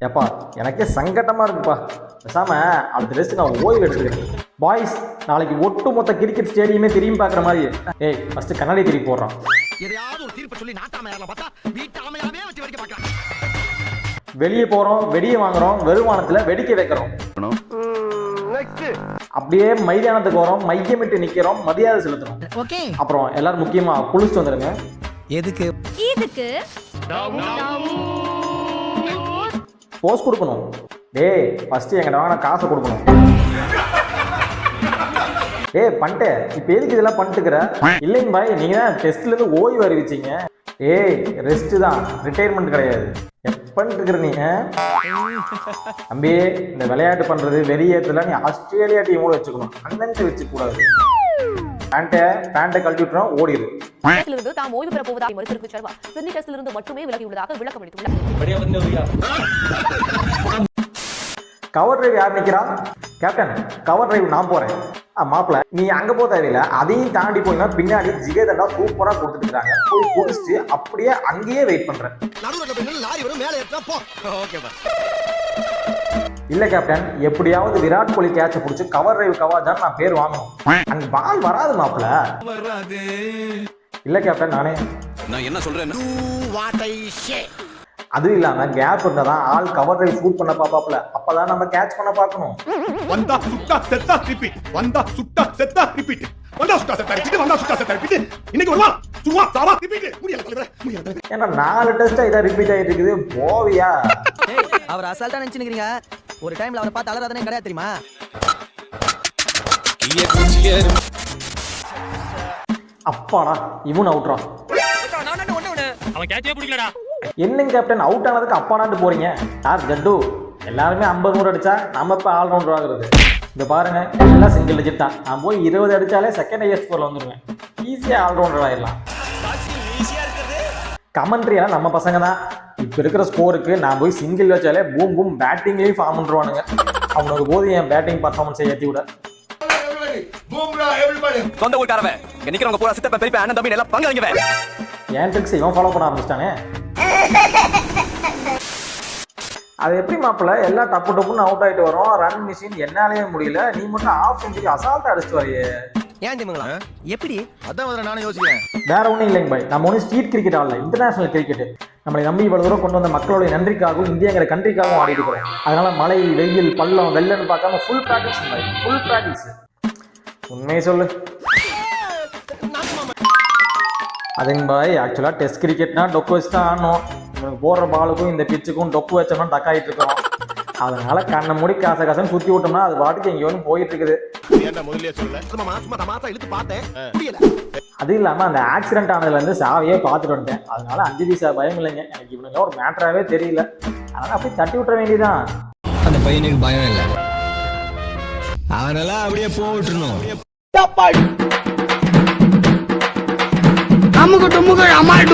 ஏப்பா எனக்கே சங்கட்டமா இருக்குப்பா. பேசாம அடுத்த டெஸ்ட் நான் ஓய்வு எடுத்துக்கிறேன். பாய்ஸ் நாளைக்கு ஒட்டு மொத்த கிரிக்கெட் ஸ்டேடியமே திரும்பி பார்க்குற மாதிரி. ஏய் ஃபர்ஸ்ட் கண்ணாடி திருப்பி போடுறான். எதையாவது ஒரு தீர்ப்பு சொல்லி நாட்டாமையால பார்த்தா வீட்டாமையாவே வச்சு வரைக்க பார்க்கலாம். வெளியே போறோம், வெடியை வாங்குறோம், வெறுவானத்துல வெடிக்க வைக்கிறோம். அப்படியே மைதானத்துக்கு வரோம், மையமிட்டு நிக்கிறோம், மரியாதை செலுத்துறோம். ஓகே. அப்புறம் எல்லாரும் முக்கியமா குளிச்சுட்டு வந்துருங்க. எதுக்கு? இதுக்கு போஸ்ட் கொடுக்கணும். டேய் ஃபர்ஸ்ட் எங்கிட்ட வாங்கின காசை கொடுக்கணும். ஏய் பண்ணிட்டு இப்போ எதுக்கு இதெல்லாம் பண்ணிட்டுக்கிற? இல்லைங்க பாய், நீங்க தான் டெஸ்ட்ல இருந்து ஓய்வு அறிவிச்சிங்க. ஏய் ரெஸ்ட் தான், ரிட்டையர்மெண்ட் கிடையாது. எப்பன்னு இருக்கிற நீ தம்பி, இந்த விளையாட்டு பண்றது வெறியேற்றல நீ ஆஸ்திரேலியா டீமோட வச்சுக்கணும், அண்ணன் வச்சுக்க கூடாது. பேண்ட்டை கழட்டி விட்டுறோம், ஓடிடு. இருந்து தாம் ஓய்வு பெற போவதாக மறுத்திருக்கு சர்மா. சிட்னி டெஸ்டில் இருந்து மட்டுமே விலகியுள்ளதாக விளக்கம் அளித்துள்ளார். கவர் டிரைவ் யார் நிக்கிறா? கேப்டன் கவர் டிரைவ் நான் போறேன். மாப்பிள்ள நீ அங்க போக தேவையில்லை, அதையும் தாண்டி போயினா பின்னாடி ஜிகேதண்டா சூப்பரா கொடுத்துட்டு இருக்காங்க. போய் குடிச்சிட்டு அப்படியே அங்கேயே வெயிட் பண்றேன். இல்ல கேப்டன், எப்படியாவது விராட் கோலி கேட்ச பிடிச்சி கவர் டிரைவ் கவாஜான்னு நான் பேர் வாங்கணும். அங்க பால் வராது மாப்பிள்ள. இல்ல கேப்டன், நானே நான் என்ன சொல்றேன். அது இல்லாம கேப் இருந்தாதான் ஆள் கவர் டிரைவ் ஷூட் பண்ண பாப்பாப்ல, அப்பதான் நம்ம கேட்ச் பண்ண பார்க்கணும். வந்தா சுட்டா செத்தா ரிப்பீட், வந்தா சுட்டா செத்தா ரிப்பீட், வந்தா சுட்டா செத்தா ரிப்பீட், வந்தா சுட்டா செத்தா ரிப்பீட். இன்னைக்கு வருவா சுவா சாவா ரிப்பீட். முடியல தலைவரே. ஏன்னா 4 டெஸ்டா இத ரிப்பீட் ஆயிட்டு இருக்குது. போவியா? அவர் அசால்ட்டா நினைச்சுக்கிறீங்க. ஒரு டைம்ல அவரை பார்த்து அலறாதனே கிடையாது தெரியுமா? அப்பாடா இவன் அவுட்றான். அவன் கேட்சே பிடிக்கலடா. என்னங்க கேப்டன் அவுட் ஆனதுக்கு அப்பாடாண்டு போறீங்க? யார் ஜட்டு? எல்லாருமே 50 நூறு அடிச்சா நம்ம இப்ப ஆல் ரவுண்டர் ஆகுறது. இந்த பாருங்க எல்லாம் சிங்கிள் டிஜிட் தான். நான் போய் 20 அடிச்சாலே செகண்ட் ஹையஸ்ட் ஸ்கோர்ல வந்துருவேன். ஈஸியா ஆல் ரவுண்டர் ஆயிடலாம். கமெண்ட்ரி எல்லாம் நம்ம பசங்க தான். இப்ப இருக்கிற ஸ்கோருக்கு நான் போய் சிங்கிள் வச்சாலே பூம் பூம் பேட்டிங்லயும் ஃபார்ம் பண்ணுவானுங்க. அவனுக்கு போது என் பேட்டிங் பர்ஃபார்மன்ஸை ஏற்றி விட. சொந்த ஊர்க்காரவன் இங்க நிக்கிறவங்க பூரா சித்தப்ப பெரியப்ப அண்ணன் தம்பி எல்லாம் பங்காளிங்க. என் ட்ரிக்ஸ் இவன் ஃபாலோ பண்ண ஆரம்பிச்சிட்டானே. அது எப்படி மாப்பிள்ள எல்லாம் டப்பு டப்புன்னு அவுட் ஆயிட்டு வரும். ரன் மிஷின் என்னாலேயே முடியல, நீ மட்டும் ஆஃப் செஞ்சுரி அசால்ட்டா அடிச்சுட்டு வரையே. ஏன் திமுங்களா? எப்படி? அதான் நானும் யோசிக்கிறேன். வேற ஒன்றும் இல்லைங்க பாய், நம்ம ஒன்றும் ஸ்ட்ரீட் கிரிக்கெட் ஆடல, இன்டர்நேஷனல் கிரிக்கெட். நம்மளை நம்பி இவ்வளவு தூரம் கொண்டு வந்த மக்களுடைய நன்றிக்காகவும் இந்தியாங்கிற கண்ட்ரிக்காகவும் ஆடிட்டு இருக்கிறோம். அதனால மழை வெயில் பள்ளம் வெள்ளன்னு பார்க்காம ஃபுல் ப்ராக்டிஸ் பாய், ஃபுல் ப்ராக்டிஸ். உண்மையை சொல்லு. அதுங்க பாய், ஆக்சுவலா டெஸ்ட் கிரிக்கெட்னா டொக்கு வச்சு தான் ஆடணும். உங்களுக்கு போடுற பாலுக்கும் இந்த பிச்சுக்கும் டொக்கு வச்சோம்னா டக்காயிட்டு இருக்கோம். அதனால கண்ணை மூடி காசை காசன்னு சுத்தி விட்டோம்னா அது பாட்டுக்கு எங்கேயோ போயிட்டு இருக்குது. அது இல்லாம அந்த ஆக்சிடென்ட் ஆனதுல இருந்து சாவையே பார்த்துட்டு வந்துட்டேன். அதனால 5 பைசா பயம் இல்லைங்க. எனக்கு இவனுங்க ஒரு மேட்டராகவே தெரியல. அதனால அப்படியே தட்டி விட்டுற வேண்டியதான். அந்த பையனுக்கு பயம் இல்லை, அவனெல்லாம் அப்படியே போட்டுருணும். அமுக டுமுக அமால்